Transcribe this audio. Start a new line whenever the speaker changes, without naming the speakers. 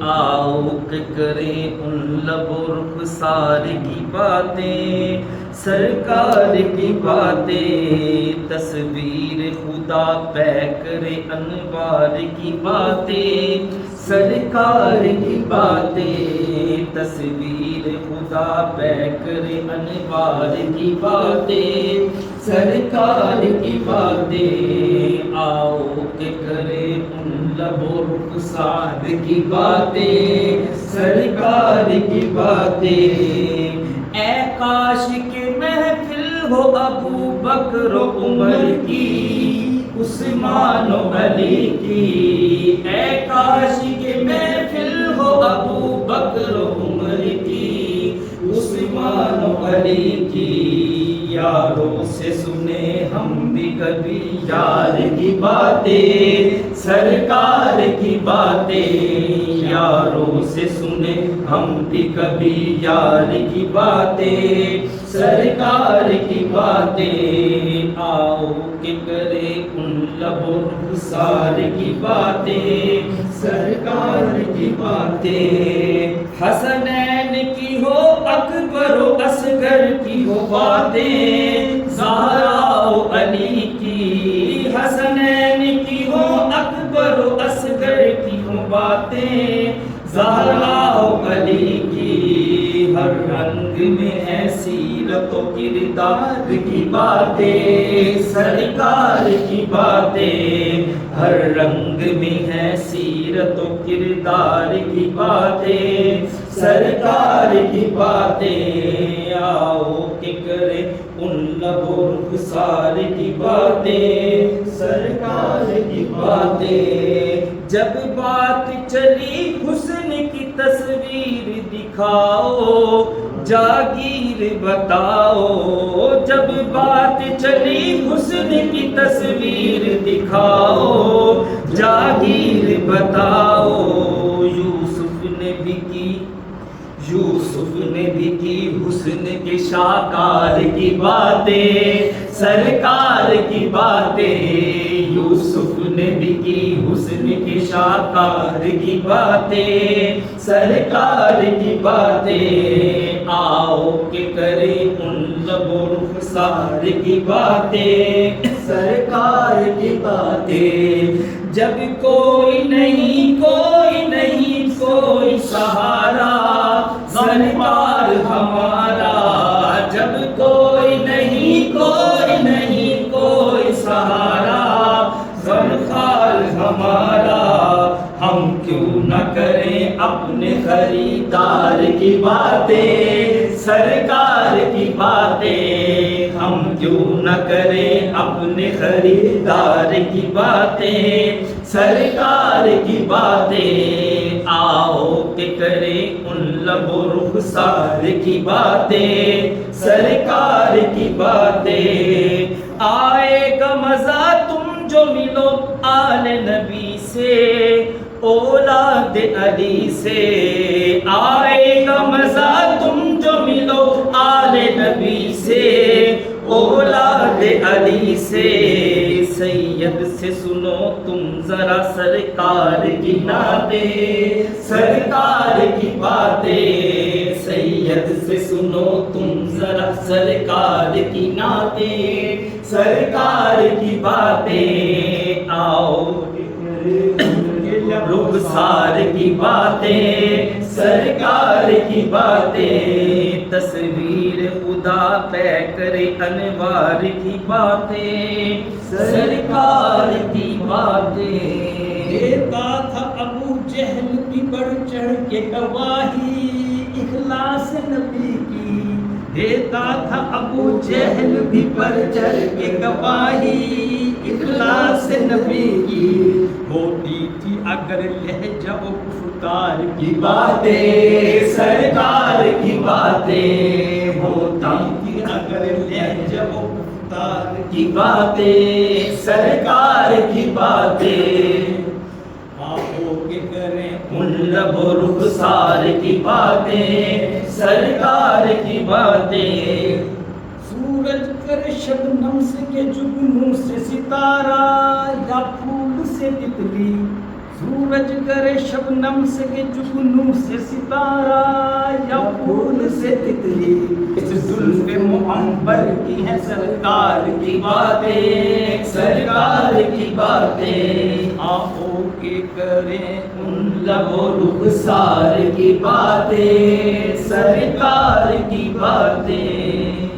آؤ کہ کریں ان لب و رخسار کی باتیں، سرکار کی باتیں، تصویر خدا پہ کرے انوار کی باتیں، سرکار کی باتیں، تصویر خدا پہ کرے انوار کی باتیں، سرکار کی باتیں، آؤ کہ کرے ان لب و رخسار کی باتیں، سرکار کی باتیں۔ اے کاش کہ محفل ہو ابو بکر و عمر کی، عثمان و علی کی، اے کاش کہ محفل ہو ابو بکر و عمر کی، عثمان و علی کی، یاروں سے سنے ہم بھی کبھی یار کی باتیں، سرکار کی باتیں، یاروں سے سنے ہم بھی کبھی یار کی باتیں، سرکار کی باتیں، آؤ کہ کرے ان لب و رخسار کی باتیں، سرکار کی باتیں۔ حسنین کی ہو اکبر و اصغر کی ہو باتیں، زہرا و علی کی، حسنین کی ہو اکبر و اصغر کی ہو باتیں، زہرا و علی کی، ہر رنگ میں ہے سیرت و کردار کی باتیں، سرکار کی باتیں، ہر رنگ میں ہے سیرت و کردار کی باتیں، سرکار کی باتیں، آؤ کہ کرے ان لب و رخسار کی باتیں، سرکار کی باتیں۔ جب بات چلی حسن کی تصویر دکھاؤ، جاگیر بتاؤ، جب بات چلی حسن کی تصویر دکھاؤ، جاگیر بتاؤ، یوسف نے بھی کی حسن کے شاکار کی باتیں، سرکار کی باتیں، یوسف نے بھی کی حسن کے شاکار کی باتیں، سرکار کی باتیں، آؤ کہ کرے ان لب و رخسار کی باتیں، سرکار کی باتیں۔ جب کوئی نہیں کوئی سہارا، سرکار ہمارا، جب کوئی نہیں کوئی سہارا، سرکار ہمارا، ہم کیوں نہ کریں اپنے خریدار کی باتیں، سرکار کی باتیں، ہم کیوں نہ کریں اپنے خریدار کی باتیں، سرکار کی باتیں، آؤ کہ کریں ان لب و رخسار کی باتیں، سرکار کی باتیں۔ آئے گا مزہ تم جو ملو آل نبی سے، اولاد علی سے، آئے گا مزہ تم جو ملو آل نبی سے، اولاد علی سے، سید سے سنو تم ذرا سرکار کی نعتیں، سرکار کی باتیں، سید سے سنو تم ذرا سرکار کی نعتیں، سرکار کی باتیں، آؤ رخسار کی باتیں، سرکار کی باتیں، تصویر خدا پہ کرے انوار کی باتیں، سرکار کی باتیں۔
دیتا تھا ابو جہل بھی بڑھ چڑھ کے گواہی اخلاص نبی کی، دیتا تھا ابو جہل بھی بڑھ چڑھ کے گواہی اخلاص نبی کی، ہوتی تھی اگر لہجہ و گفتار کی باتیں، سرکار کی باتیں، ہوتی تھی اگر لہجہ و گفتار
کی باتیں، سرکار کی باتیں،
آؤ کہ کریں
ان لب و رخسار کی باتیں، سرکار کی باتیں۔
سورج کر شبنم سے کے جگنوں سے ستارہ، یا پھول سے تتلی، سورج کرے شبنم سے کہ جگنو سے ستارہ یا پھول سے تتلی اس زلف معنبر کی ہیں سرکار کی باتیں
سرکار کی باتیں
آنکھوں کے کریں ان
لب و رخسار کی باتیں سرکار کی باتیں